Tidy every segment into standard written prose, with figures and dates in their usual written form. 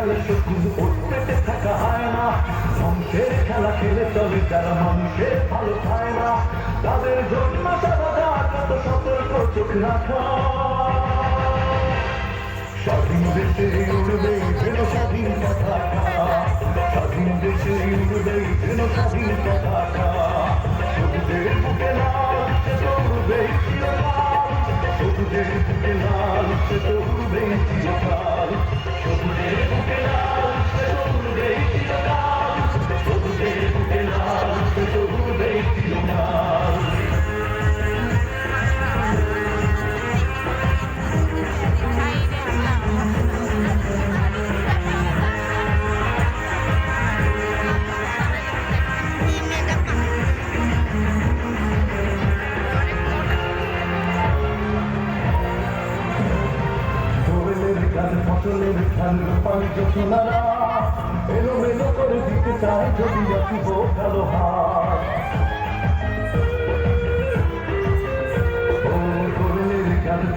খেলে শুধু ওর পেটে থাকা হয় না, ধ্বংসের খেলা খেলে চলে যারা মানুষের ভালো খায় না, তাদের জন্য সারা কত সতর্ক চোখ রাখা। স্বাধীন দেশে উড়বে যেন স্বাধীন পতাকা, স্বাধীন দেশে উড়বে যেন স্বাধীন পতাকা, সবুজের বুকে লাল সে তো উড়বে চিরকাল, সবুজের বুকে লাল সে তো উড়বে চিরকাল, সবুজের বুকে লাল সে তো উড়বে চিরকাল, সবুজের বুকে লাল সে তো উড়বে চিরকাল। ফসলের ধান রূপালী যোজনারা এলোমেলো করে দিতে চায় যদি অশুভ কালো হাত,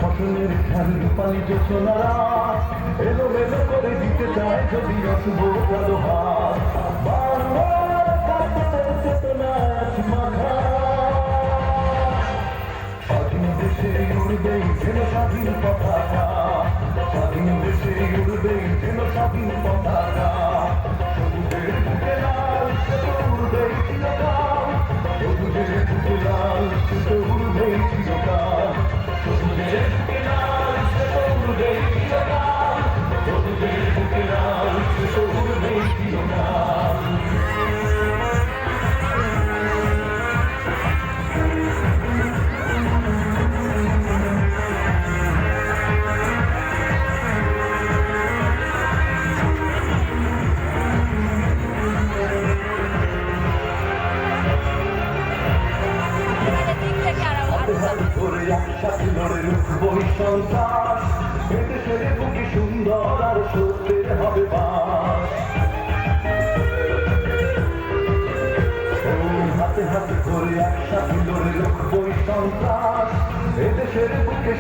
ফসলের ধান রূপালী যোজনারা এলোমেলো করে দিতে চায় যদি অশুভ কালো হাত, বাংলার কাপড়ের চেতনায় আজ মাথা। স্বাধীন দেশে উড়বে যেন স্বাধীন পতাকা, স্বাধীন দেশে উড়বে যেন স্বাধীন পতাকা, সবুজের বুকে লাল সে তো উড়বে চিরকাল, সবুজের বুকে লাল সে তো উড়বে চিরকাল, সবুজের বুকে লাল সে তো উড়বে চিরকাল, সবুজের বুকে লাল সে তো উড়বে চিরকাল। একসাথে লড়ে রুখবো সন্ত্রাস, এদেশের বুকে সুন্দর আর সত্যের হবে বাস। হাতে হাতে করে একসাথে লড়ে রুখবো সন্ত্রাস, এদেশের বুকে